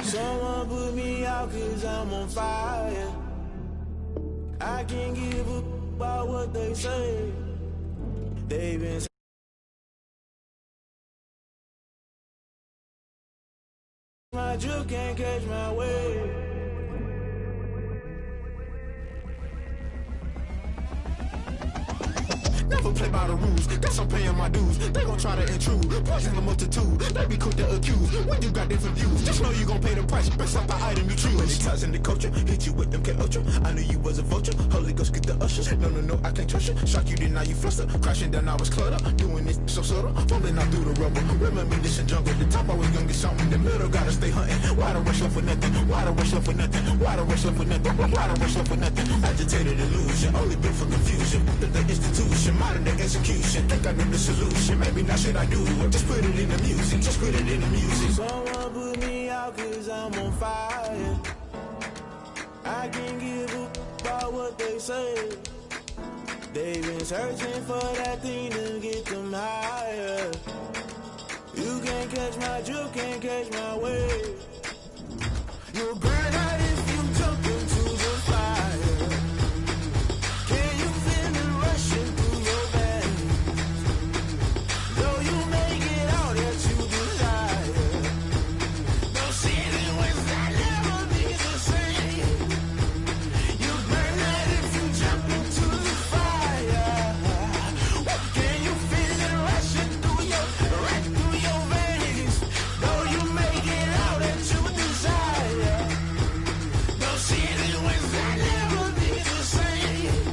Someone put me out cause I'm on fire. I can't give a about what they say. They've been my drip can't catch my wave. Never play by the rules, guess I'm paying my dues. They gon' try to intrude, poison the multitude. They be quick to accuse, when you got different views. Just know you gon' pay the price, based off the item you choose. Many ties in the culture, hit you with them K-Ultra. I knew you was a vulture, Holy Ghost get the ushers. No, I can't trust you. Shock you, then now you fluster. Crashing down, I was cluttered. Doing this so subtle, fumbling out through the rubble. Remember this in jungle, the top always gonna get something. In the middle, gotta stay hunting. Why the rush left for nothing? Why the rush left for nothing? Why the rush left for nothing? Why the rush left for nothing? Agitated illusion, only built for confusion. The institution, modern day execution. Think I know the solution, maybe not should I do it. Just put it in the music, just put it in the music. Someone put me out cause I'm on fire. I can't give a about what they say. They've been searching for that thing to get them higher. You can't catch my drip, can't catch my wave. You'll burn out if you jump into the fire. Can you feel it rushing through your veins? Though you make it all that you desire, those city winds that never be the same. You burn out if you jump into the fire. Can you feel it rushing through your veins? Though you make it all that you desire, those city winds that never be the same.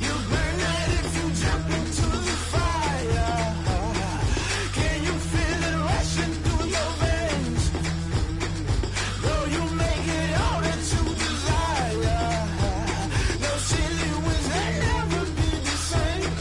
You burn out if you jump into the fire. Can you feel it rushing through your veins? Though you make it all that you desire, those city winds that never be the same.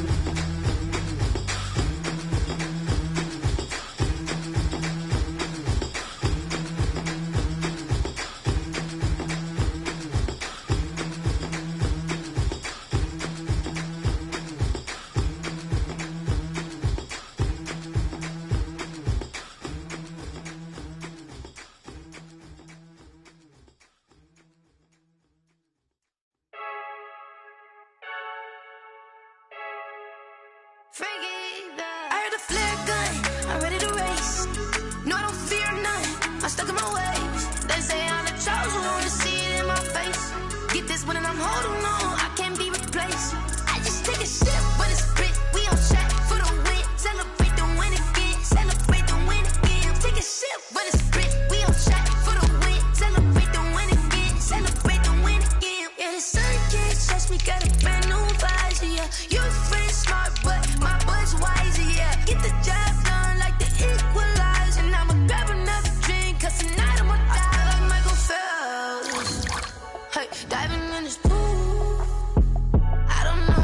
I heard a flare gun, I'm ready to race. No, I don't fear none, I'm stuck in my ways. They say I'm the chosen one, see it in my face. Get this one and I'm holding on, I can't be replaced. I just take a sip, but it's split. We on track for the win, celebrate the win again, celebrate the win again. Take a sip, but it's split. We on track for the win, celebrate the win again, celebrate the win again. Yeah, the sun can't touch me, got a brand new visor, yeah. Your friend smart, but my bud's wiser, yeah. Get the job done like the equalizer. And I'ma grab another drink, cause tonight I'ma die like Michael Phelps. Hey, diving in this pool, I don't know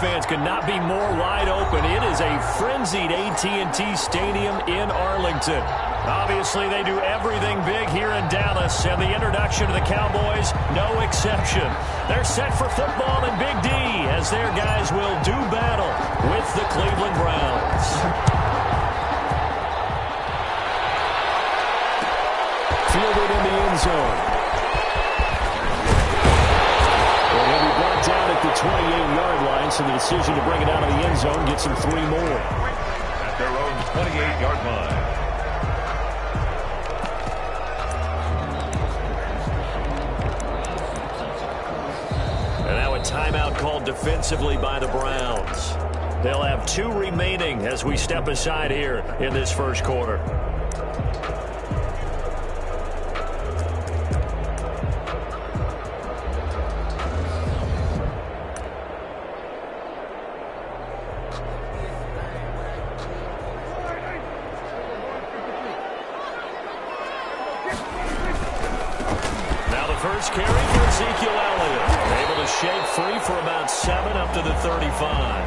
fans could not be more wide open. It is a frenzied AT&T Stadium in Arlington. Obviously, they do everything big here in Dallas, and the introduction to the Cowboys, no exception. They're set for football in Big D as their guys will do battle with the Cleveland Browns. Fielded in the end zone. And he'll be brought down at the 28-yard line, so the decision to bring it out of the end zone gets him 3 more. At their own 28-yard line. And now a timeout called defensively by the Browns. They'll have 2 remaining as we step aside here in this first quarter. First carry for Ezekiel Elliott. Able to shake free for about 7 up to the 35.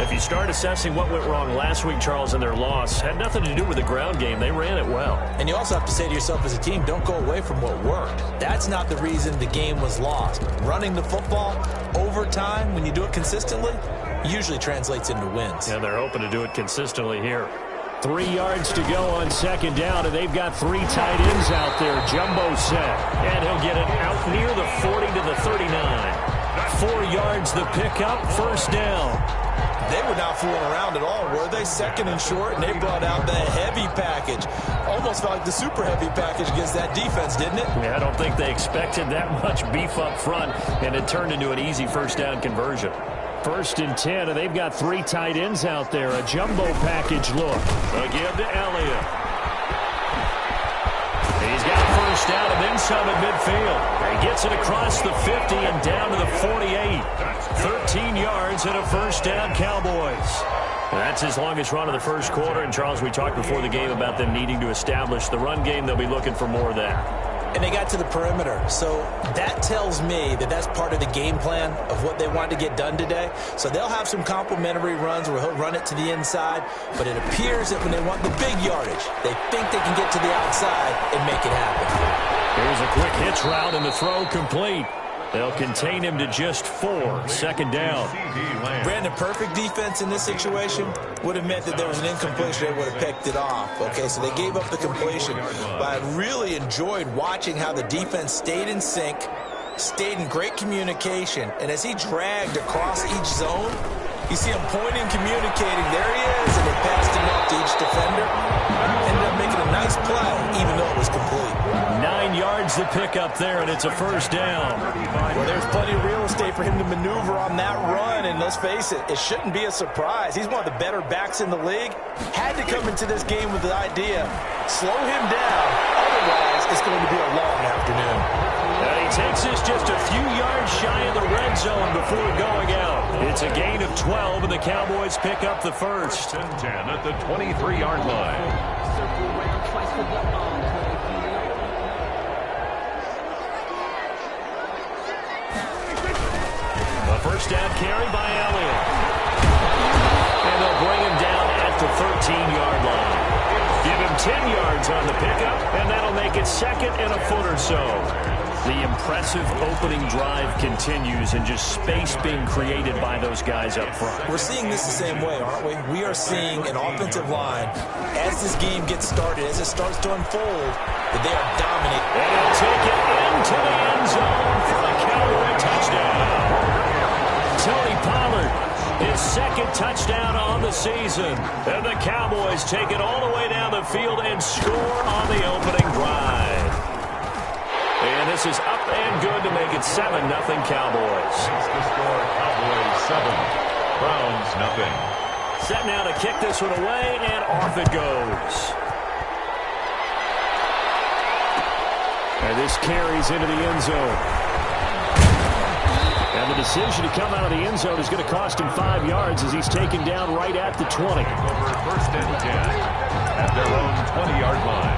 If you start assessing what went wrong last week, Charles, in their loss, had nothing to do with the ground game. They ran it well. And you also have to say to yourself as a team, don't go away from what worked. That's not the reason the game was lost. Running the football over time, when you do it consistently, usually translates into wins. And they're hoping to do it consistently here. 3 yards to go on second down, and they've got 3 tight ends out there. Jumbo set, and he'll get it out near the 40 to the 39. 4 yards the pickup, first down. They were not fooling around at all, were they? Second and short, and they brought out the heavy package. Almost felt like the super heavy package against that defense, didn't it? Yeah, I don't think they expected that much beef up front, and it turned into an easy first down conversion. First and 10, and they've got 3 tight ends out there. A jumbo package look. Again to Elliott. He's got first down and then some at midfield. He gets it across the 50 and down to the 48. 13 yards and a first down, Cowboys. That's his longest run of the first quarter. And, Charles, we talked before the game about them needing to establish the run game. They'll be looking for more of that. And they got to the perimeter. So that tells me that that's part of the game plan of what they want to get done today. So they'll have some complementary runs where he'll run it to the inside. But it appears that when they want the big yardage, they think they can get to the outside and make it happen. Here's a quick hitch route and the throw complete. They'll contain him to just 4. Second down. Brandon, perfect defense in this situation would have meant that there was an incompletion. They would have picked it off. Okay, so they gave up the completion. But I really enjoyed watching how the defense stayed in sync, stayed in great communication. And as he dragged across each zone, you see him pointing, communicating. There he is. And they passed him up to each defender. Ended up making a nice play, even though it was complete. 9 yards to pick up there, and it's a first down. Well, there's plenty of real estate for him to maneuver on that run, and let's face it, it shouldn't be a surprise. He's one of the better backs in the league. Had to come into this game with the idea, slow him down, otherwise it's going to be a long afternoon. And he takes this just a few yards shy of the red zone before going out. It's a gain of 12, and the Cowboys pick up the first. 10 at the 23-yard line. First down carry by Elliott. And they'll bring him down at the 13-yard line. Give him 10 yards on the pickup, and that'll make it second and a foot or so. The impressive opening drive continues, and just space being created by those guys up front. We're seeing this the same way, aren't we? We are seeing an offensive line, as this game gets started, as it starts to unfold, that they are dominating. And he'll take it into the end zone for a Cowboy touchdown. Tony Pollard, his second touchdown on the season. And the Cowboys take it all the way down the field and score on the opening drive. And this is up and good to make it 7-0 Cowboys. It's the score, Cowboys 7, Browns 0. Set now to kick this one away, and off it goes. And this carries into the end zone. And the decision to come out of the end zone is going to cost him 5 yards as he's taken down right at the 20. Over first and 10 at their own 20-yard line.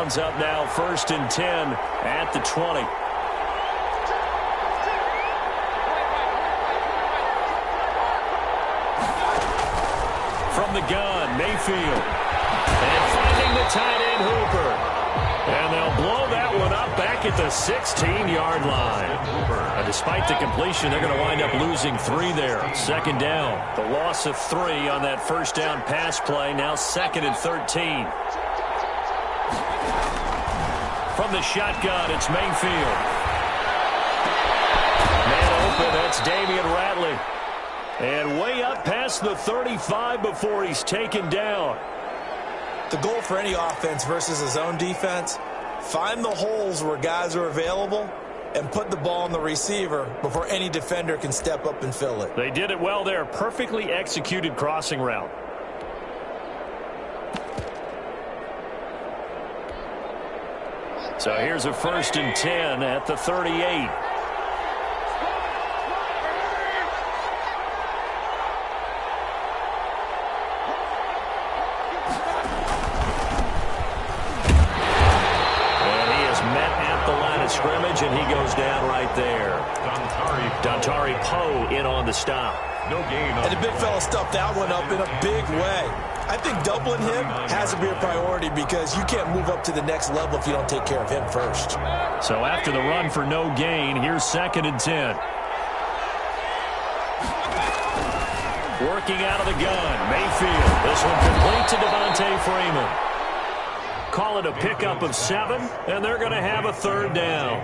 Browns up now, 1st and 10 at the 20. From the gun, Mayfield. And finding the tight end, Hooper. And they'll blow that one up back at the 16-yard line. And despite the completion, they're going to wind up losing 3 there. 2nd down. The loss of 3 on that 1st down pass play. Now 2nd and 13. From the shotgun, it's Mayfield. Man open, that's Damian Ratley. And way up past the 35 before he's taken down. The goal for any offense versus his own defense, find the holes where guys are available and put the ball on the receiver before any defender can step up and fill it. They did it well there. Perfectly executed crossing route. So here's a 1st and 10 at the 38. Scrimmage, and he goes down right there. Dontari Poe in on the stop. No gain. And the big fella stuffed that one up in a big way. I think doubling him has to be a priority because you can't move up to the next level if you don't take care of him first. So after the run for no gain, here's 2nd and 10. Working out of the gun, Mayfield. This one complete to Devontae Freeman. Call it a pickup of 7, and they're going to have a 3rd down.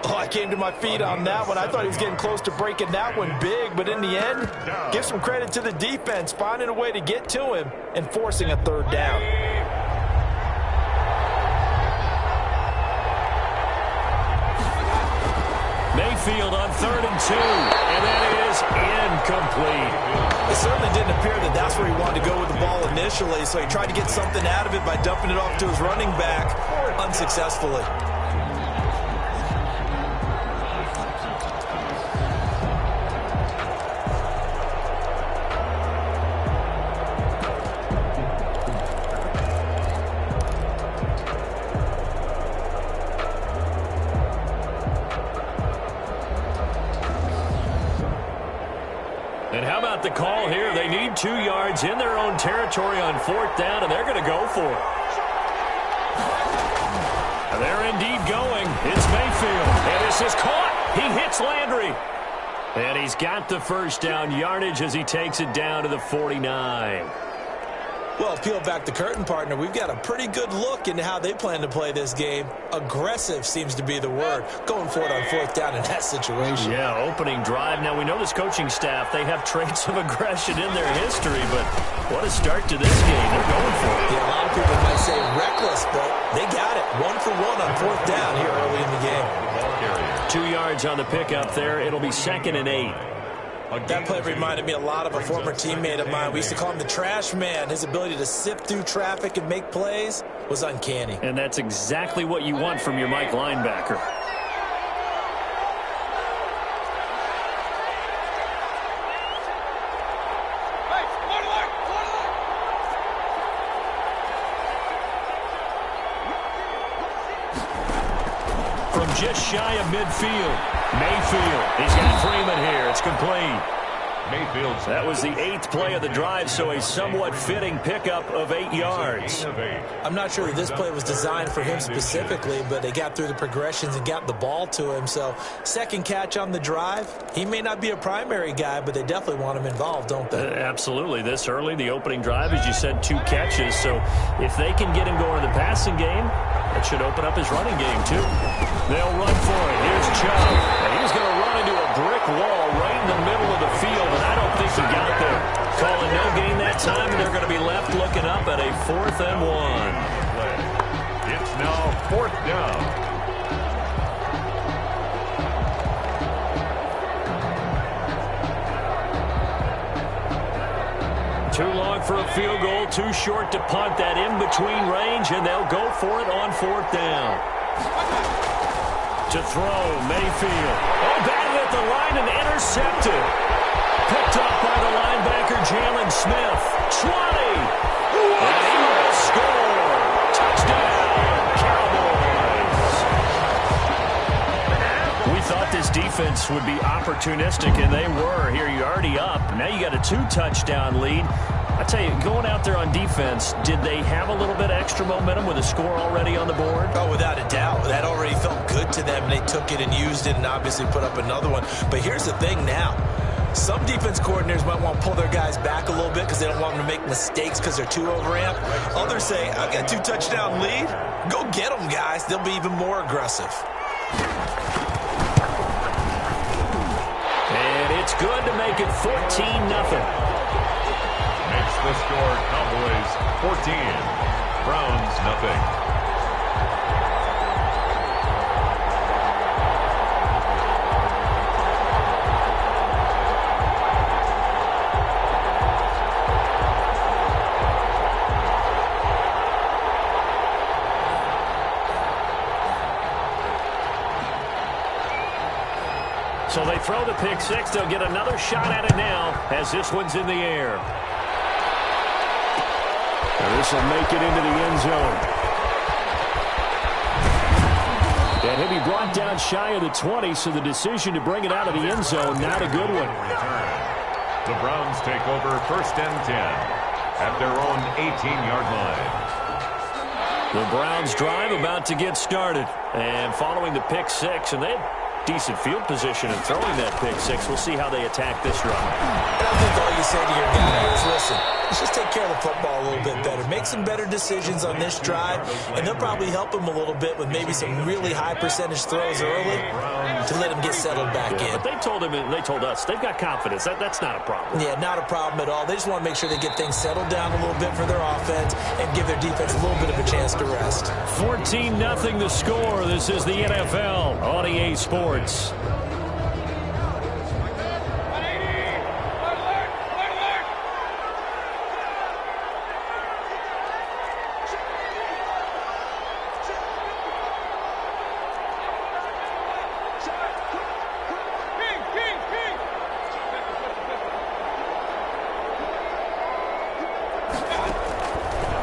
Oh, I came to my feet on that one. I thought he was getting close to breaking that one big, but in the end, give some credit to the defense, finding a way to get to him and forcing a 3rd down. Mayfield on 3rd and 2, and that is incomplete. It certainly didn't appear that that's where he wanted to go with the ball initially, so he tried to get something out of it by dumping it off to his running back unsuccessfully. And how about the call here? They need 2 yards in their own territory on 4th down, and they're going to go for it. And they're indeed going. It's Mayfield. And this is caught. He hits Landry. And he's got the 1st down yardage as he takes it down to the 49. Well, peel back the curtain, partner. We've got a pretty good look into how they plan to play this game. Aggressive seems to be the word. Going for it on 4th down in that situation. Yeah, opening drive. Now, we know this coaching staff, they have traits of aggression in their history, but what a start to this game. They're going for it. Yeah, a lot of people might say reckless, but they got it. 1 for 1 on 4th down here early in the game. 2 yards on the pickup there. It'll be 2nd and 8. That play reminded me a lot of a former teammate of mine. We used to call him the trash man. His ability to sift through traffic and make plays was uncanny. And that's exactly what you want from your Mike linebacker. From just shy of midfield, Mayfield. He's got Freeman here. It's complete. Mayfield. That was the 8th play of the drive, so a somewhat fitting pickup of 8 yards. I'm not sure that this play was designed for him specifically, but they got through the progressions and got the ball to him. So 2nd catch on the drive. He may not be a primary guy, but they definitely want him involved, don't they? Absolutely. This early, the opening drive, as you said, 2 catches. So if they can get him going in the passing game, that should open up his running game, too. They'll run for it. Here's Chubb. And he's going to run into a brick wall right in the middle of the field, and I don't think he got there. Calling no gain that time, and they're going to be left looking up at a 4th and 1. It's now 4th down. Too long for a field goal, too short to punt. That in-between range, and they'll go for it on 4th down. To throw, Mayfield. Oh, batted at the line and intercepted. Picked up by the linebacker, Jalen Smith. 20. And he will score. Touchdown, defense would be opportunistic, and they were. Here, you're already up. Now you got a 2-touchdown lead. I tell you, going out there on defense, did they have a little bit of extra momentum with a score already on the board? Oh, without a doubt. That already felt good to them. They took it and used it and obviously put up another one. But here's the thing now. Some defense coordinators might want to pull their guys back a little bit because they don't want them to make mistakes because they're too overamped. Others say, I got a 2-touchdown lead. Go get them, guys. They'll be even more aggressive. And it's good to make it 14-0. Makes the score Cowboys 14, Browns nothing. So they throw the pick six. They'll get another shot at it now as this one's in the air. And this will make it into the end zone. And he'll be brought down shy of the 20, so the decision to bring it out of the end zone, not a good one. The Browns take over 1st and 10 at their own 18-yard line. The Browns drive about to get started. And following the pick six, and they had decent field position in throwing that pick six. We'll see how they attack this drive. And I think all you say to your guy is, listen, let's just take care of the football a little bit better. Make some better decisions on this drive, and they'll probably help him a little bit with maybe some really high percentage throws early to let him get settled back in. But they told him, and they told us, they've got confidence. That's not a problem. Yeah, not a problem at all. They just want to make sure they get things settled down a little bit for their offense and give their defense a little bit of a chance to rest. 14-0 the score. This is the NFL on EA Sports.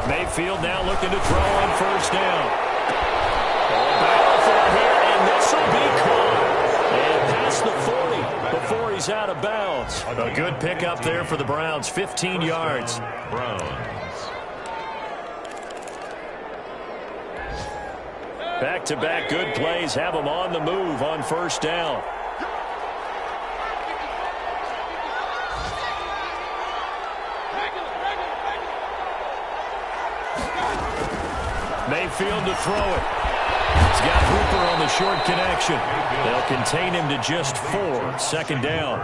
Mayfield now looking to throw on 1st down. Battle for it here, and this will be caught. And past the 40 before he's out of bounds. A good pickup there for the Browns, 15 yards. Browns. Back-to-back good plays have them on the move on 1st down. Mayfield to throw it. He's got Hooper on the short connection. They'll contain him to just 4. 2nd down.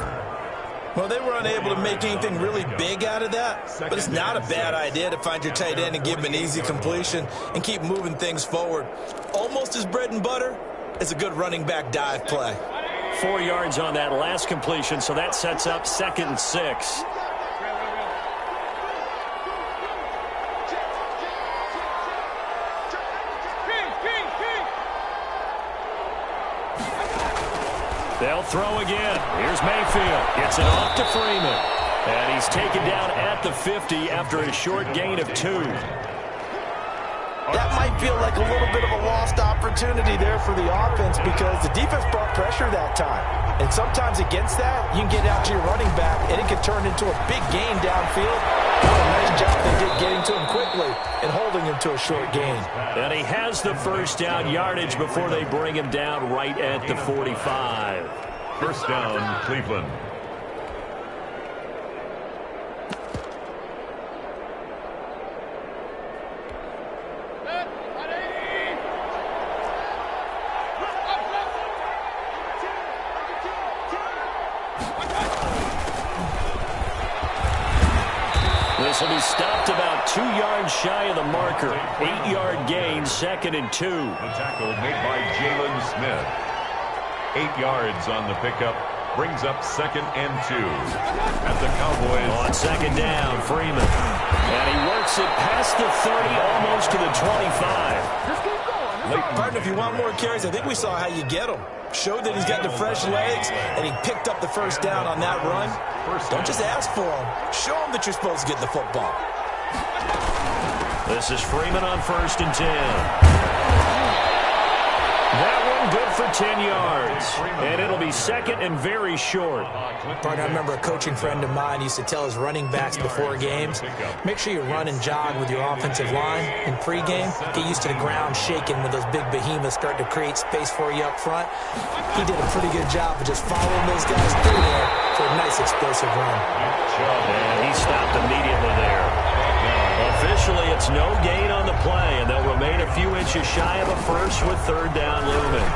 Well, they were unable to make anything really big out of that, but it's not a bad idea to find your tight end and give him an easy completion and keep moving things forward. Almost as bread and butter as a good running back dive play. 4 yards on that last completion, so that sets up 2nd and 6. They'll throw again. Here's Mayfield. Gets it off to Freeman. And he's taken down at the 50 after a short gain of 2. That might feel like a little bit of a lost opportunity there for the offense because the defense brought pressure that time. And sometimes against that, you can get out to your running back, and it can turn into a big gain downfield. What a nice job they did getting to him quickly and holding him to a short gain. And he has the 1st down yardage before they bring him down right at the 45. 1st down, Cleveland. This will be stopped about 2 yards shy of the marker. 8-yard gain, 2nd and 2. The tackle made by Jalen Smith. 8 yards on the pickup. Brings up 2nd and 2. At the Cowboys. On 2nd down, Freeman. And he works it past the 30, almost to the 25. Partner, if you want more carries, I think we saw how you get them. Showed that he's got the fresh legs, and he picked up the 1st down on that run. Don't just ask for him. Show him that you're supposed to get the football. This is Freeman on 1st and 10. That one good for 10 yards. And it'll be second and very short. Partner, I remember a coaching friend of mine used to tell his running backs before games, make sure you run and jog with your offensive line in pregame. Get used to the ground shaking when those big behemoths start to create space for you up front. He did a pretty good job of just following those guys through there for a nice explosive run. And he stopped immediately there. Officially, it's no gain on the play, and they'll remain a few inches shy of a first with third down looming.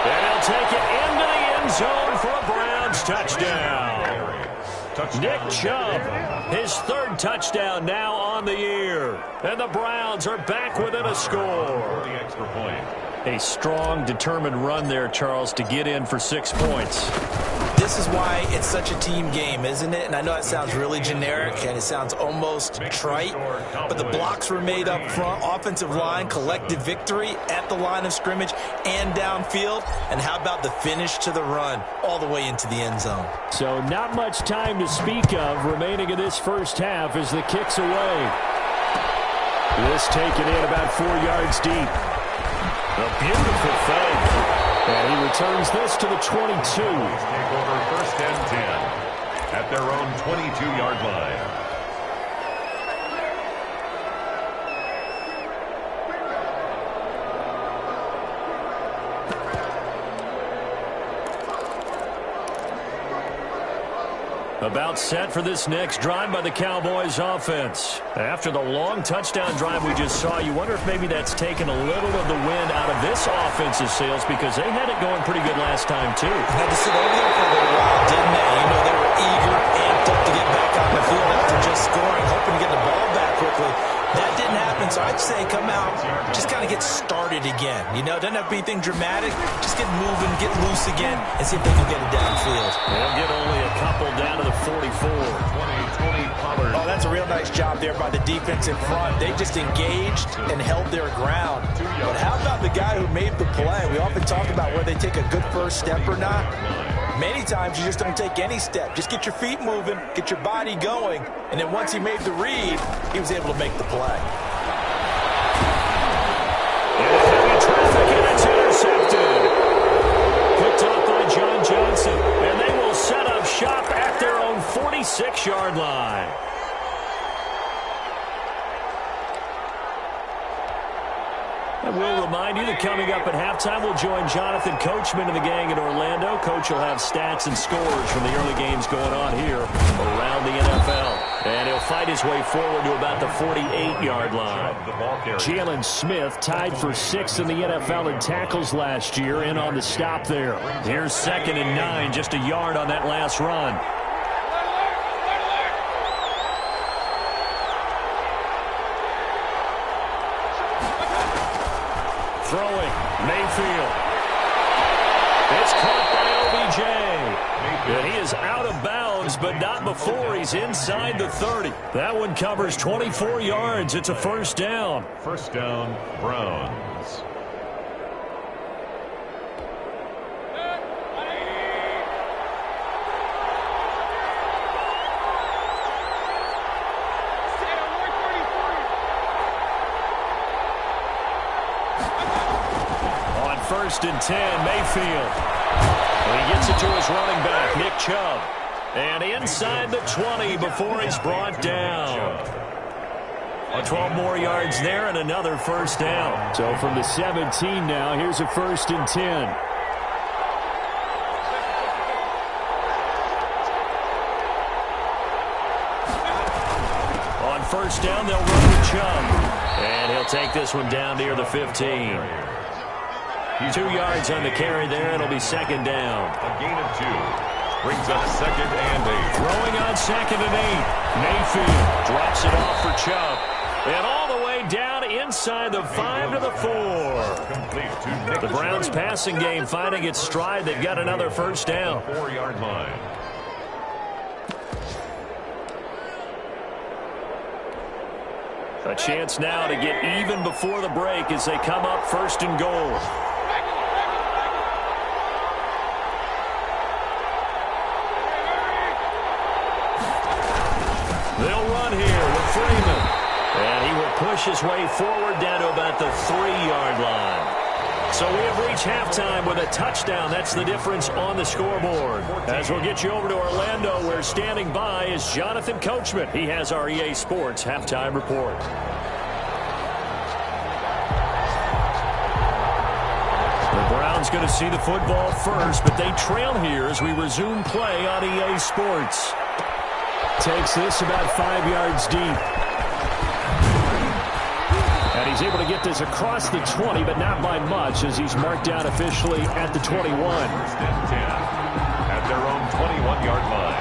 And he'll take it into the end zone for a Browns touchdown. Nick Chubb, his third touchdown now on the year. And the Browns are back within a score. The extra point. A strong, determined run there, Charles, to get in for 6 points. This is why it's such a team game, isn't it? And I know that sounds really generic and it sounds almost trite, but the blocks were made up front, offensive line, collective victory at the line of scrimmage and downfield. And how about the finish to the run all the way into the end zone? So not much time to speak of remaining in this first half as the kick's away. This taken in about 4 yards deep. A beautiful fake. And he returns this to the 22. Take over first and 10 at their own 22-yard line. About set for this next drive by the Cowboys offense. After the long touchdown drive we just saw, you wonder if maybe that's taken a little of the wind out of this offense's sails because they had it going pretty good last time, too. Had to sit over there for a little while, didn't they? You know, they were eager, amped up to get back on the field after just scoring, hoping to get the ball back quickly. That didn't happen, so I'd say come out, just kind of get started again. You know, doesn't have to be anything dramatic. Just get moving, get loose again, and see if they can get it downfield. They'll get only a couple down to the 44. Oh, that's a real nice job there by the defense in front. They just engaged and held their ground. But how about the guy who made the play? We often talk about whether they take a good first step or not. Many times you just don't take any step. Just get your feet moving, get your body going, and then once he made the read, he was able to make the play. Heavy traffic, and it's intercepted. Picked off by John Johnson, and they will set up shop at their own 46-yard line. And we'll remind you that coming up at halftime, we'll join Jonathan Coachman and the gang in Orlando. Coach will have stats and scores from the early games going on here around the NFL. And he'll fight his way forward to about the 48-yard line. Jalen Smith tied for 6th in the NFL in tackles last year, in on the stop there. Here's 2nd and 9, just a yard on that last run. Throwing, Mayfield. It's caught by OBJ. And he is out of bounds, but not before he's inside the 30. That one covers 24 yards. It's a first down. First down, Browns. First and 10, Mayfield. And he gets it to his running back, Nick Chubb. And inside the 20 before he's brought down. 12 more yards there and another first down. So from the 17 now, here's a first and 10. On first down, they'll run to Chubb. And he'll take this one down near the 15. 2 yards on the carry there. It'll be second down. A gain of 2. Brings up 2nd and 8. Throwing on 2nd and 8. Mayfield drops it off for Chubb. And all the way down inside the 5 to the 4. Complete to Nick The Browns passing game finding its stride. They've got another first down. 4-yard line. A chance now to get even before the break as they come up first and goal. They'll run here with Freeman. And he will push his way forward down to about the 3-yard line. So we have reached halftime with a touchdown. That's the difference on the scoreboard. As we'll get you over to Orlando, where standing by is Jonathan Coachman. He has our EA Sports halftime report. The Browns going to see the football first, but they trail here as we resume play on EA Sports. Takes this about 5 yards deep. And he's able to get this across the 20, but not by much, as he's marked down officially at the 21. First and 10 at their own 21-yard line.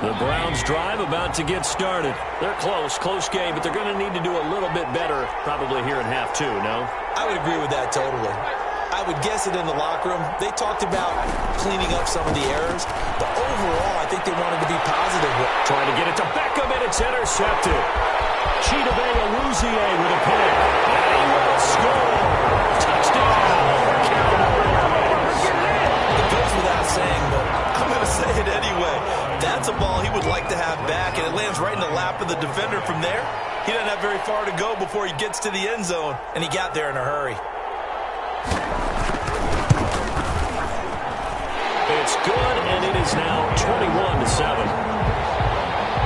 The Browns drive about to get started. They're close game, but they're going to need to do a little bit better probably here in half two, no? I would agree with that totally. I would guess it in the locker room. They talked about cleaning up some of the errors, but overall, I think they wanted to be positive. Trying to get it to Beckham, and it's intercepted. Chidobe Awuzie with a pick. And he will score. Touchdown, Cowboys. It goes without saying, but I'm going to say it anyway. That's a ball he would like to have back, and it lands right in the lap of the defender from there. He doesn't have very far to go before he gets to the end zone, and he got there in a hurry. It's good, and it is now 21-7.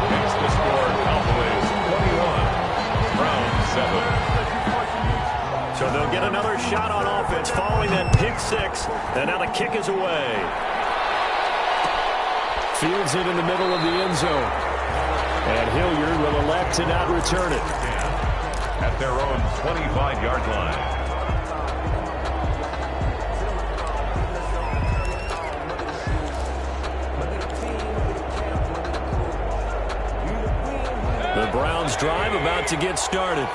It's the score, Cowboys 21, Browns 7. So they'll get another shot on offense following that pick six, and now the kick is away. Fields it in the middle of the end zone. And Hilliard will elect to not return it. At their own 25-yard line. The Browns drive about to get started.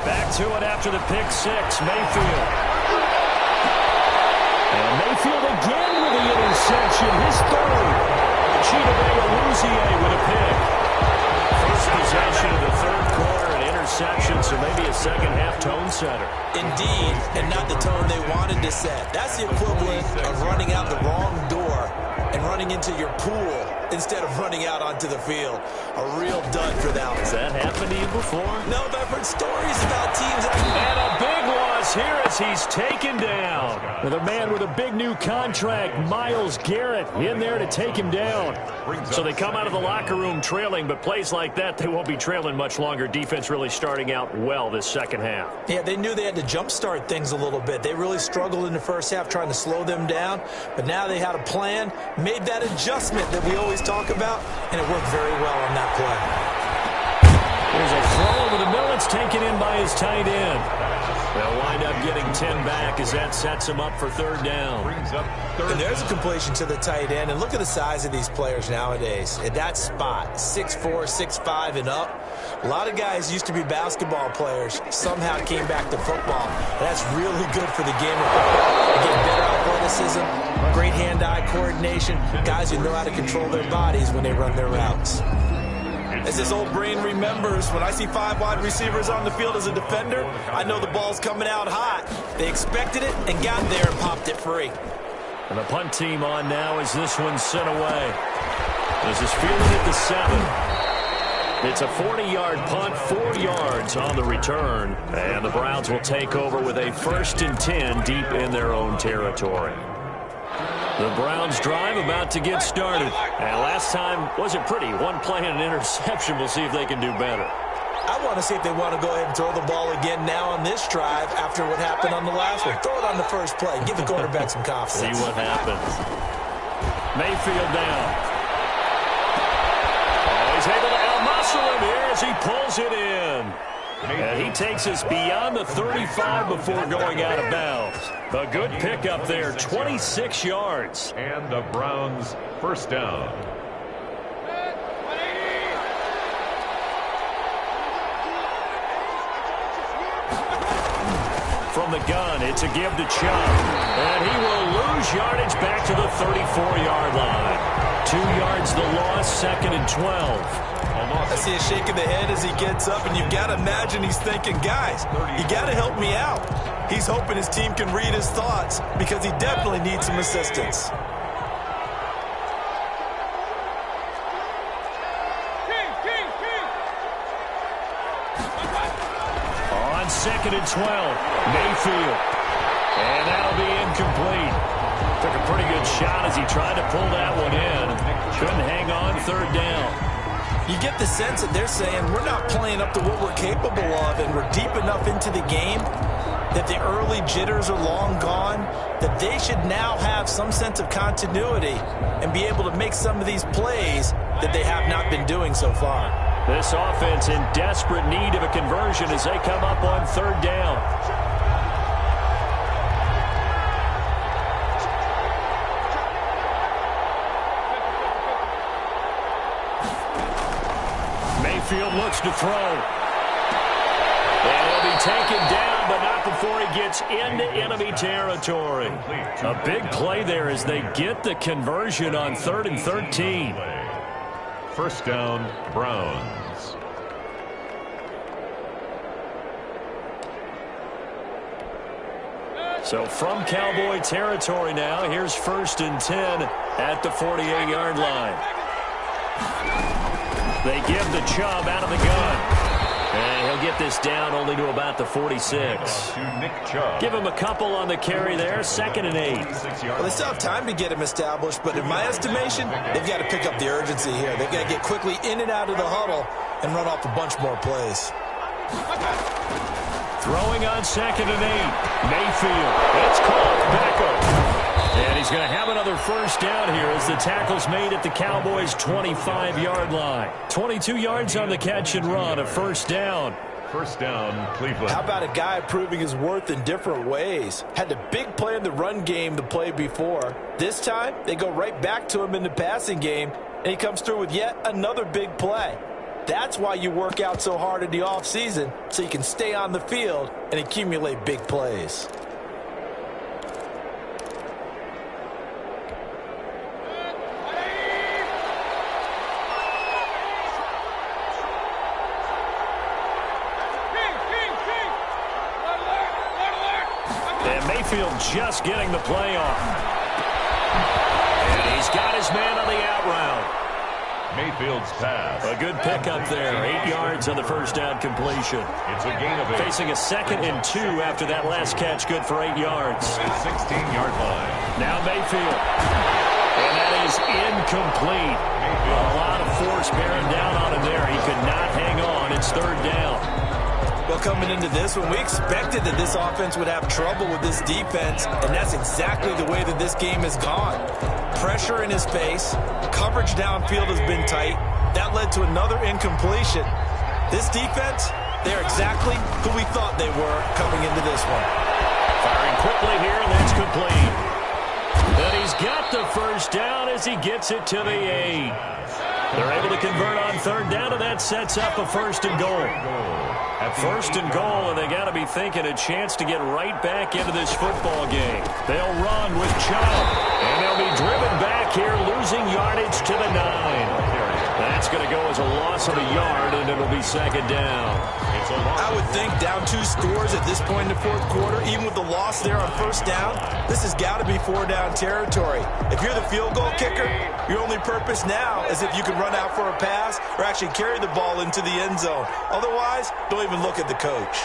Back to it after the pick six, Mayfield. And Mayfield again with the interception, his third. Chidobe Awuzie with a pick. First possession of the third quarter, an interception, so maybe a second-half tone setter. Indeed, and not the tone they wanted to set. That's the equivalent of running out the wrong door and running into your pool instead of running out onto the field. A real dud for that one. Has that happened to you before? No, but I've heard stories about teams that... And a big loss here as he's taken down. With a man with a big new contract, Myles Garrett, in there to take him down. So they come out of the locker room trailing, but plays like that, they won't be trailing much longer. Defense really starting out well this second half. Yeah, they knew they had to jumpstart things a little bit. They really struggled in the first half trying to slow them down, but now they had a plan, made that adjustment that we always talk about, and it worked very well on that play. There's a throw over the middle. It's taken in by his tight end. They'll wind up getting 10 back as that sets him up for third down. And there's a completion to the tight end. And look at the size of these players nowadays. At that spot, 6'4", 6'5", and up. A lot of guys used to be basketball players. Somehow came back to football. And that's really good for the game of football. They get better athleticism, great hand-eye coordination, guys who know how to control their bodies when they run their routes. As this old brain remembers, when I see 5 wide receivers on the field as a defender, I know the ball's coming out hot. They expected it and got there and popped it free. And the punt team on now as this one's sent away. This is fielded at the 7. It's a 40-yard punt, 4 yards on the return. And the Browns will take over with a 1st and 10 deep in their own territory. The Browns drive about to get started. And last time wasn't pretty. One play and an interception. We'll see if they can do better. I want to see if they want to go ahead and throw the ball again now on this drive after what happened on the last one. Throw it on the first play. Give the quarterback some confidence. See what happens. Mayfield down. Oh, he's able to out-muscle him here as he pulls it in. And he takes us beyond the 35 before going out of bounds. A good pickup there, 26 yards. And the Browns first down. From the gun, it's a give to Chubb. And he will lose yardage back to the 34-yard line. 2 yards the loss, 2nd and 12. I see a shake of the head as he gets up, and you've got to imagine he's thinking, guys, you got to help me out. He's hoping his team can read his thoughts because he definitely needs some assistance. On 2nd and 12, Mayfield. And that'll be incomplete. Took a pretty good shot as he tried to pull that one in. Couldn't hang on 3rd down. You get the sense that they're saying we're not playing up to what we're capable of, and we're deep enough into the game that the early jitters are long gone, that they should now have some sense of continuity and be able to make some of these plays that they have not been doing so far. This offense in desperate need of a conversion as they come up on 3rd down. Mayfield looks to throw. And he'll be taken down, but not before he gets into enemy territory. A big play there as they get the conversion on 3rd and 13. 1st down, Browns. So from Cowboy territory now, here's 1st and 10 at the 48-yard line. They give the Chubb out of the gun. And he'll get this down only to about the 46. Give him a couple on the carry there, 2nd and 8. Well, they still have time to get him established, but in my estimation, they've got to pick up the urgency here. They've got to get quickly in and out of the huddle and run off a bunch more plays. Throwing on 2nd and 8. Mayfield. It's caught back up. And he's going to have another 1st down here as the tackle's made at the Cowboys' 25-yard line. 22 yards on the catch and run, a 1st down. 1st down, Cleveland. How about a guy proving his worth in different ways? Had a big play in the run game the play before. This time, they go right back to him in the passing game, and he comes through with yet another big play. That's why you work out so hard in the offseason, so you can stay on the field and accumulate big plays. And Mayfield just getting the play off. And he's got his man on the out route. Mayfield's pass. A good pickup there. 8 yards on the 1st down completion. It's a gain of 8. Facing a 2nd and 2 after that last catch. Good for 8 yards. 16-yard line. Now Mayfield. And that is incomplete. A lot of force bearing down on him there. He could not hang on. It's 3rd down. Well, coming into this one, we expected that this offense would have trouble with this defense, and that's exactly the way that this game has gone. Pressure in his face, coverage downfield has been tight. That led to another incompletion. This defense, they're exactly who we thought they were coming into this one. Firing quickly here, and that's complete. And he's got the 1st down as he gets it to the 8. They're able to convert on 3rd down, and that sets up a 1st and goal. 1st and goal, and they got to be thinking a chance to get right back into this football game. They'll run with Chubb, and they'll be driven back here, losing yardage to the 9. That's going to go as a loss of a yard, and it'll be 2nd down. I would think down 2 scores at this point in the 4th quarter, even with the loss there on 1st down, this has got to be 4-down territory. If you're the field goal kicker, your only purpose now is if you can run out for a pass or actually carry the ball into the end zone. Otherwise, don't even look at the coach.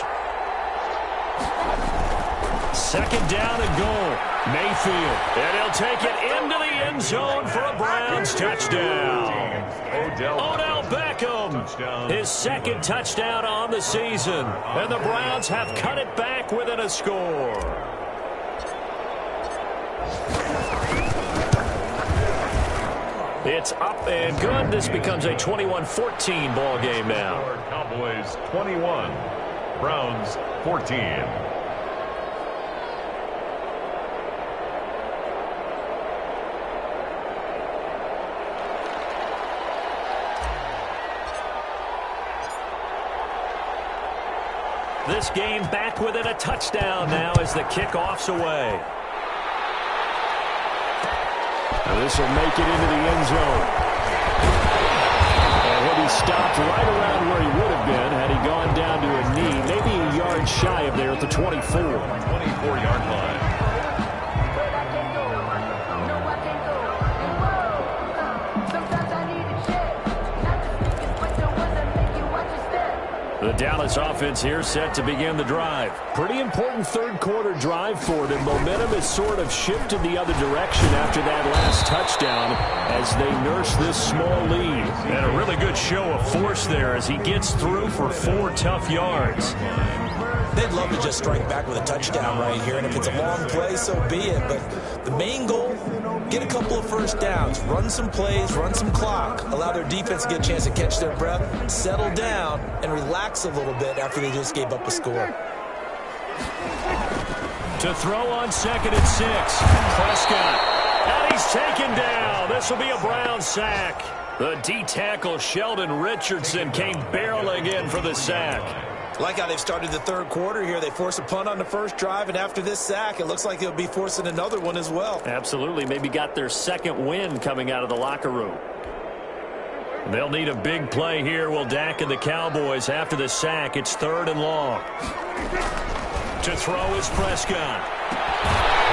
2nd down and goal. Mayfield. And he'll take it into the end zone for a Browns touchdown. Odell Beckham, his 2nd touchdown on the season. And the Browns have cut it back within a score. It's up and good. This becomes a 21-14 ball game now. Cowboys 21, Browns 14. This game back within a touchdown now as the kickoff's away. This will make it into the end zone. And he'll be he stopped right around where he would have been had he gone down to a knee, maybe a yard shy of there at the 24. 24-yard line. The Dallas offense here set to begin the drive. Pretty important third-quarter drive for them. Momentum has sort of shifted the other direction after that last touchdown as they nurse this small lead. And a really good show of force there as he gets through for 4 tough yards. They'd love to just strike back with a touchdown right here, and if it's a long play, so be it. But the main goal, get a couple of first downs, run some plays, run some clock, allow their defense to get a chance to catch their breath, settle down, and relax a little bit after they just gave up a score. To throw on 2nd and 6, Prescott. And he's taken down. This will be a Brown sack. The D-tackle Sheldon Richardson came barreling in for the sack. Like how they've started the third quarter here. They force a punt on the first drive, and after this sack, it looks like they'll be forcing another one as well. Absolutely. Maybe got their second win coming out of the locker room. They'll need a big play here, will Dak and the Cowboys. After the sack, it's 3rd and long. To throw is Prescott.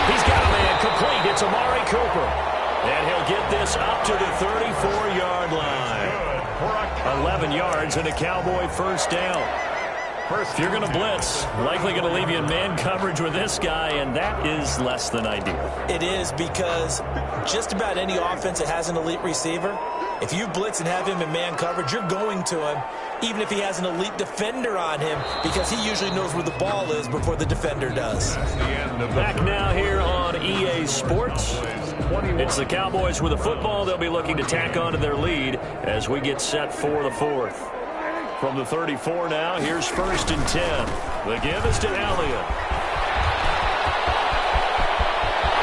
He's got a man complete. It's Amari Cooper. And he'll get this up to the 34-yard line. 11 yards and a Cowboy first down. If you're going to blitz, likely going to leave you in man coverage with this guy, and that is less than ideal. It is, because just about any offense that has an elite receiver, if you blitz and have him in man coverage, you're going to him, even if he has an elite defender on him, because he usually knows where the ball is before the defender does. Back now here on EA Sports. It's the Cowboys with the football. They'll be looking to tack onto their lead as we get set for the 4th. From the 34 now, here's 1st and 10. The give is to Elliott.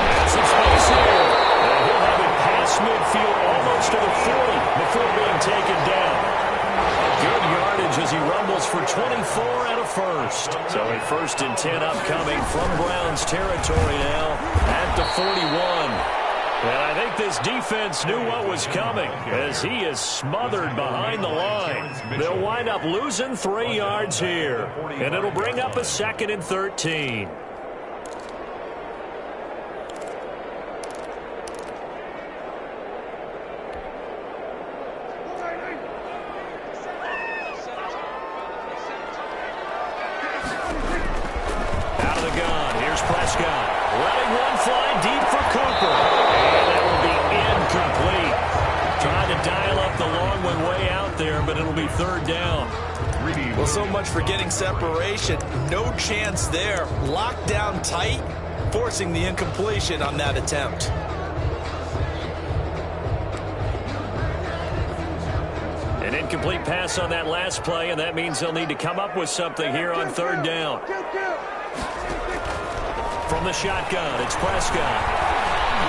And some space here. And he'll have it past midfield almost to the 40 before being taken down. Good yardage as he rumbles for 24 and a first. So a 1st and 10 upcoming from Browns territory now at the 41. And I think this defense knew what was coming as he is smothered behind the line. They'll wind up losing 3 yards here, and it'll bring up a 2nd and 13. Out of the gun, here's Prescott. Letting one fly deep for Cooper. Complete. Trying to dial up the long one way out there, but it'll be 3rd down. Well, so much for getting separation. No chance there. Locked down tight, forcing the incompletion on that attempt. An incomplete pass on that last play, and that means they'll need to come up with something here on 3rd down. From the shotgun, it's Prescott.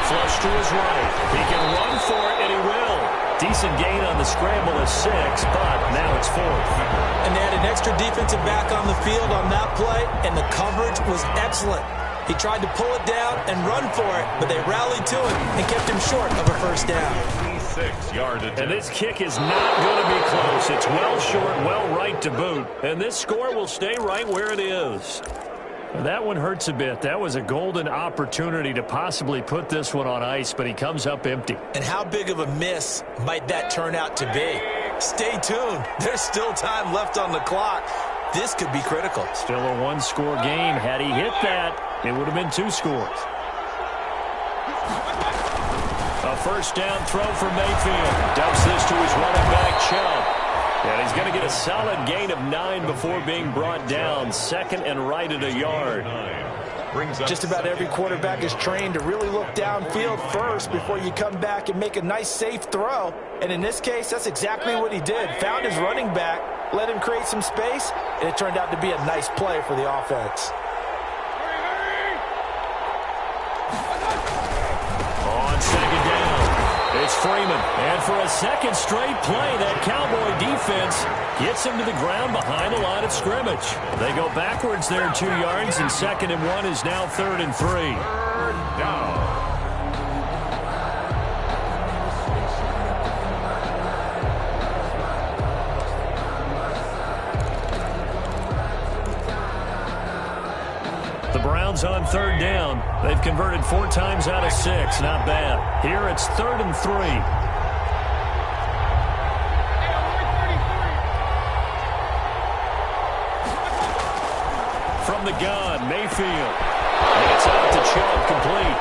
Flush to his right. He can run for it, and he will. Decent gain on the scramble is 6, but now it's 4th. And they had an extra defensive back on the field on that play, and the coverage was excellent. He tried to pull it down and run for it, but they rallied to him and kept him short of a first down. 6-yard attempt. And this kick is not going to be close. It's well short, well right to boot. And this score will stay right where it is. That one hurts a bit. That was a golden opportunity to possibly put this one on ice, but he comes up empty. And how big of a miss might that turn out to be? Stay tuned. There's still time left on the clock. This could be critical. Still a 1-score game. Had he hit that, it would have been 2 scores. A first down throw for Mayfield. Dumps this to his running back, Chubb. And he's going to get a solid gain of 9 before being brought down. 2nd and right at a yard. Just about every quarterback is trained to really look downfield first before you come back and make a nice, safe throw. And in this case, that's exactly what he did. Found his running back, let him create some space, and it turned out to be a nice play for the offense. On 2nd down. It's Freeman, and for a 2nd straight play, that Cowboy defense gets him to the ground behind the line of scrimmage. They go backwards there 2 yards, and 2nd and 1 is now 3rd and 3. 3rd down. The Browns on third down. They've converted 4 times out of 6. Not bad. Here it's 3rd and 3. From the gun, Mayfield. It's out to Chubb, complete.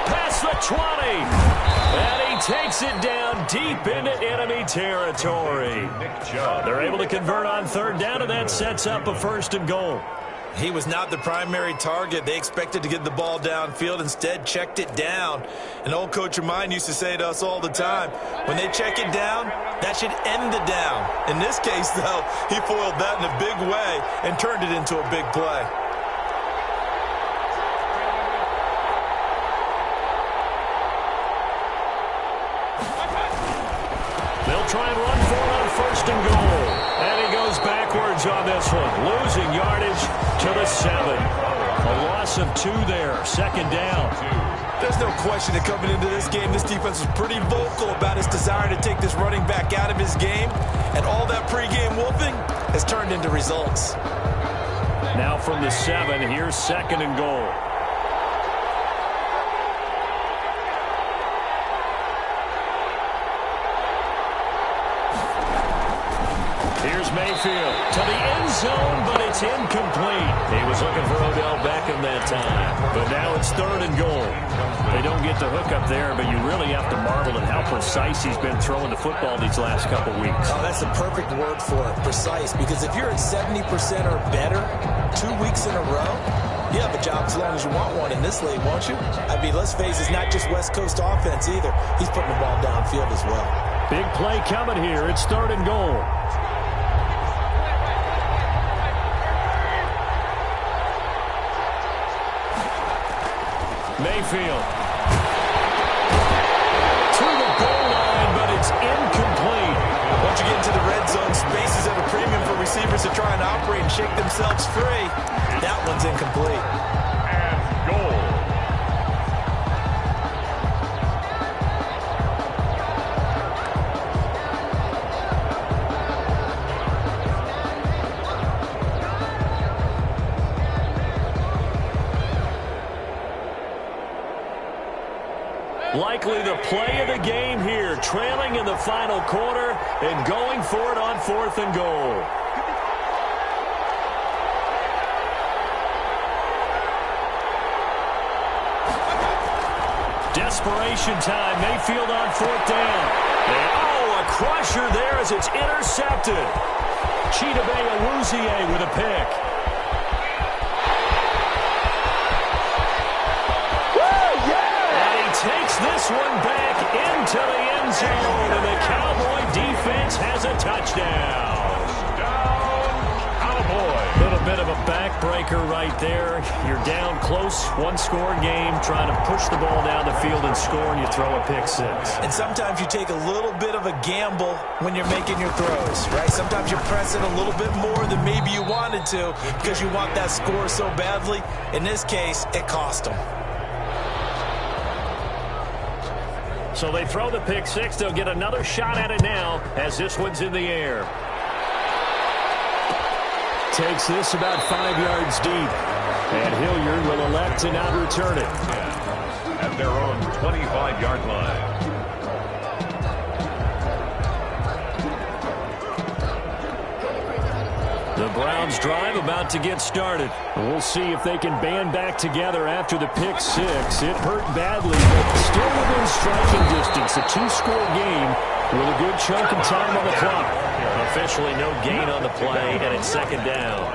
Past the 20. And he takes it down deep into enemy territory. They're able to convert on third down, and that sets up a 1st and goal. He was not the primary target. They expected to get the ball downfield. Instead, checked it down. An old coach of mine used to say to us all the time, when they check it down, that should end the down. In this case, though, he foiled that in a big way and turned it into a big play. They'll try and run for it on 1st and goal. And he goes backwards on this one, losing yardage to the 7. A loss of 2 there, 2nd down. There's no question that coming into this game, this defense was pretty vocal about its desire to take this running back out of his game. And all that pregame wolfing has turned into results. Now from the 7, here's 2nd and goal. Here's Mayfield to the end zone, but it's incomplete. He was looking for Odell Beckham that time. But now it's 3rd and goal. They don't get the hook up there, but you really have to marvel at how precise he's been throwing the football these last couple weeks. Oh, that's the perfect word for it, precise. Because if you're at 70% or better 2 weeks in a row, you have a job as long as you want one in this league, won't you? I mean, let's face it, it's not just West Coast offense either. He's putting the ball downfield as well. Big play coming here. It's 3rd and goal. Mayfield to the goal line, but it's incomplete. Once you get into the red zone, spaces at a premium for receivers to try and operate and shake themselves free. That one's incomplete. And goal. Likely the play of the game here, trailing in the final quarter and going for it on 4th and goal. Desperation time, Mayfield on 4th down. And oh, a crusher there as it's intercepted. Chidobe Awuzie with a pick. Takes this one back into the end zone, and the Cowboy defense has a touchdown. Cowboy. Little bit of a backbreaker right there. You're down close, 1-score game, trying to push the ball down the field and score, and you throw a pick 6. And sometimes you take a little bit of a gamble when you're making your throws, right? Sometimes you're pressing a little bit more than maybe you wanted to because you want that score so badly. In this case, it cost them. So they throw the pick 6. They'll get another shot at it now as this one's in the air. Takes this about 5 yards deep. And Hilliard will elect to not return it. At their own 25-yard line. The Browns drive about to get started. We'll see if they can band back together after the pick 6. It hurt badly, but still within striking distance. A 2-score game with a good chunk of time on the clock. Officially no gain on the play, and it's 2nd down.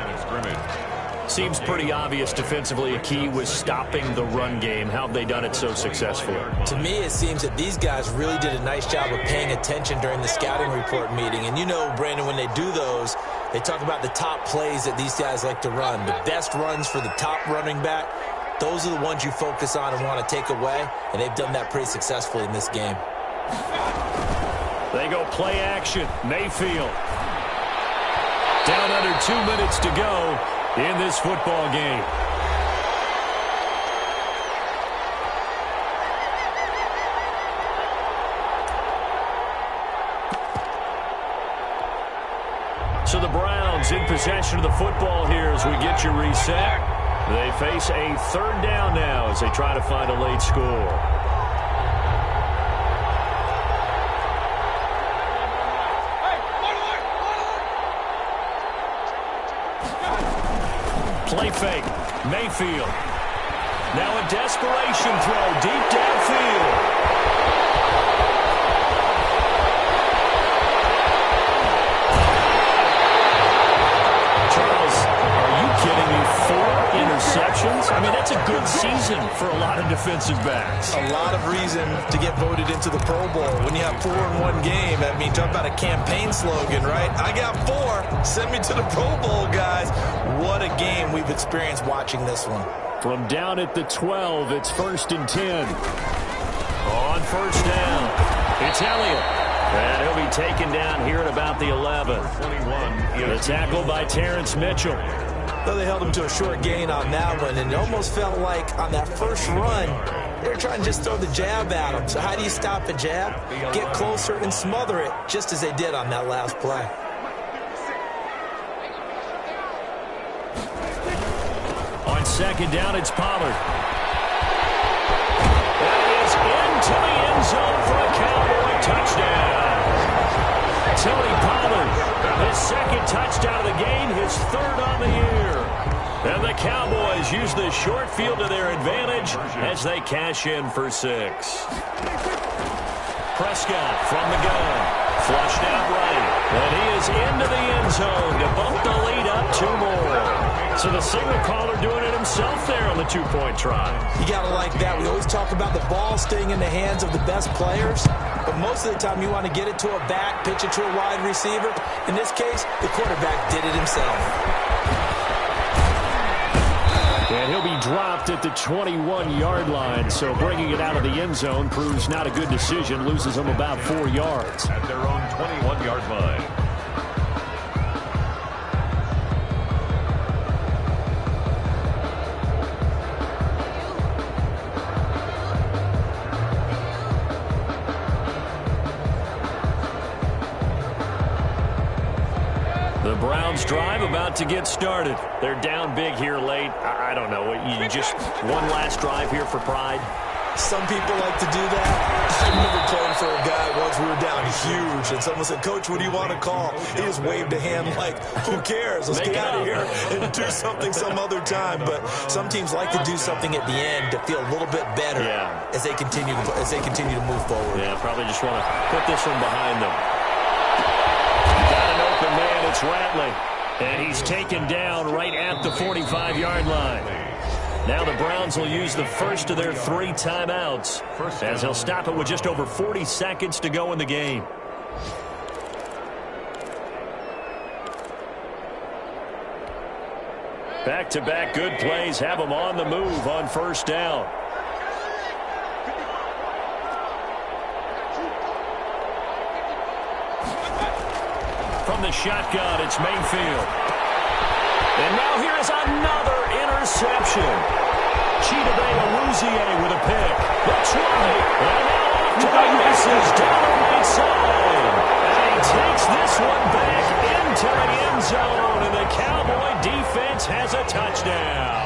Seems pretty obvious defensively a key was stopping the run game. How have they done it so successfully? To me, it seems that these guys really did a nice job of paying attention during the scouting report meeting. And you know, Brandon, when they do those, they talk about the top plays that these guys like to run. The best runs for the top running back, those are the ones you focus on and want to take away. And they've done that pretty successfully in this game. They go play action. Mayfield. Down under 2 minutes to go in this football game. So the Browns in possession of the football here as we get you reset. They face a third down now as they try to find a late score. Play fake. Mayfield. Now a desperation throw deep downfield. Kidding me? 4 interceptions? I mean, that's a good season for a lot of defensive backs. A lot of reason to get voted into the Pro Bowl. When you have 4 in one game, I mean, talk about a campaign slogan, right? I got 4. Send me to the Pro Bowl, guys. What a game we've experienced watching this one. From down at the 12, it's 1st and 10. On first down, it's Elliott. And he'll be taken down here at about the 11. The tackle by Terrence Mitchell. Though they held him to a short gain on that one, and it almost felt like on that first run, they were trying to just throw the jab at him. So how do you stop a jab? Get closer and smother it, just as they did on that last play. On second down, it's Pollard. That is into the end zone for a Cowboy touchdown. Tony Pollard, his second touchdown of the game, his 3rd on the year. And the Cowboys use the short field to their advantage as they cash in for 6. Prescott from the gun, flushed out right, and he is into the end zone to bump the lead up 2 more. So the signal caller doing it himself there on the 2-point try. You got to like that. We always talk about the ball staying in the hands of the best players, but most of the time you want to get it to a back, pitch it to a wide receiver. In this case, the quarterback did it himself. And he'll be dropped at the 21-yard line, so bringing it out of the end zone proves not a good decision, loses them about 4 yards. At their own 21-yard line. The Browns drive about to get started. They're down big here late. I don't know. You just one last drive here for pride? Some people like to do that. I remember playing for a guy once. We were down huge, and someone said, "Coach, what do you want to call?" He just waved a hand like, "Who cares? Let's get out of here and do something some other time." But some teams like to do something at the end to feel a little bit better as they continue to move forward. Yeah, probably just want to put this one behind them. Got an open man. It's Ratley, and he's taken down right at the 45-yard line. Now the Browns will use the first of their 3 timeouts as they'll stop it with just over 40 seconds to go in the game. Back-to-back good plays have them on the move on first down. From the shotgun, it's Mayfield. And now here is another interception. Chidobe with a pick. That's right. And now off to the races down the right side. And he takes this one back into the end zone. And the Cowboy defense has a touchdown.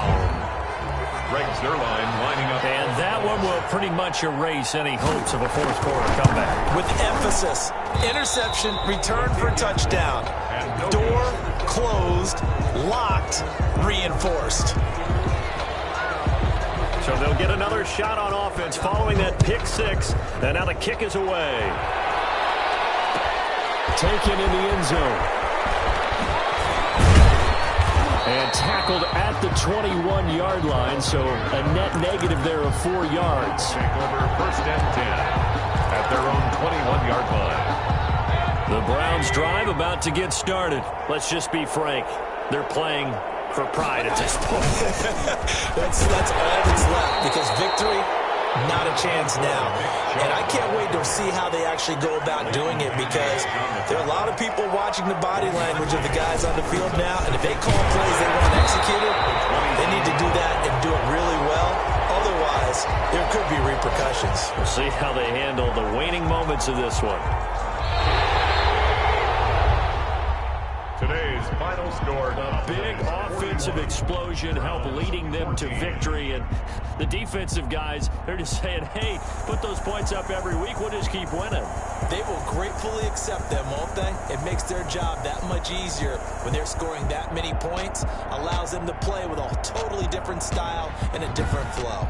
Greg Zerline lining up. And that one will pretty much erase any hopes of a fourth quarter comeback. With emphasis, interception, return for touchdown. Door closed, locked, reinforced. So they'll get another shot on offense following that pick 6. And now the kick is away. Taken in the end zone. And tackled at the 21-yard line, so a net negative there of 4 yards. Take over 1st and 10 at their own 21-yard line. The Browns drive about to get started. Let's just be frank. They're playing for pride at this point. That's all that's left, because victory, not a chance now. And I can't wait to see how they actually go about doing it, because there are a lot of people watching the body language of the guys on the field now, and if they call plays they want executed, they need to do that and do it really well. Otherwise, there could be repercussions. We'll see how they handle the waning moments of this one. Today's final score. The big offensive offensive explosion help leading them to victory. And the defensive guys, they're just saying, hey, put those points up every week. We'll just keep winning. They will gratefully accept them, won't they? It makes their job that much easier when they're scoring that many points. Allows them to play with a totally different style and a different flow.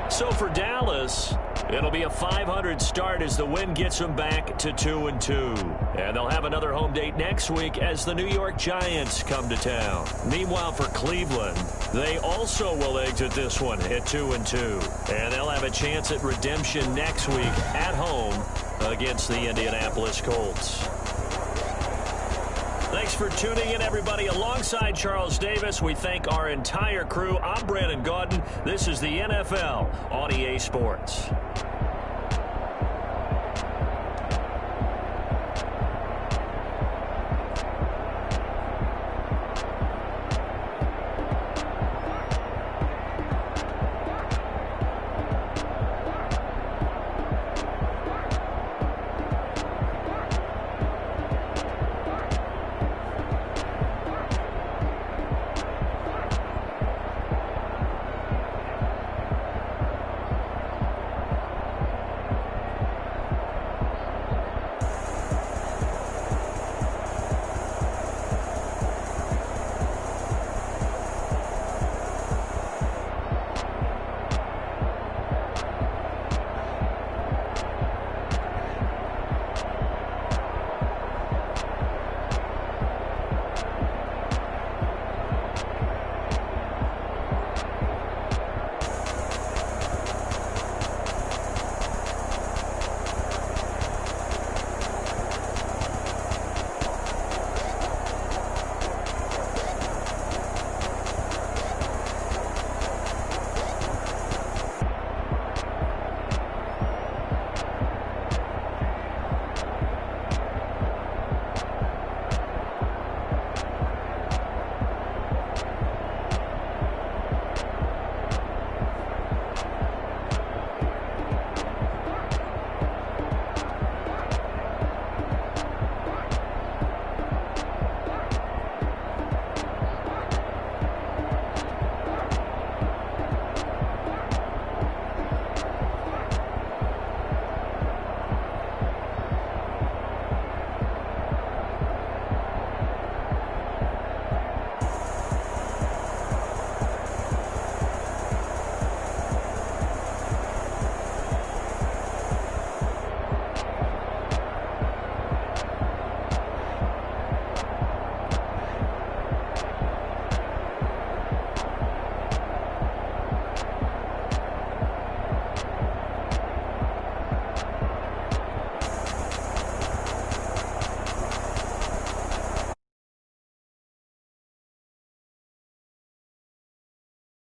So for Dallas, it'll be a .500 start as the win gets them back to 2-2. And they'll have another home date next week as the New York Giants come to town. Meanwhile, for Cleveland, they also will exit this one at 2-2. And they'll have a chance at redemption next week at home against the Indianapolis Colts. Thanks for tuning in, everybody. Alongside Charles Davis, we thank our entire crew. I'm Brandon Gaudin. This is the NFL on EA Sports.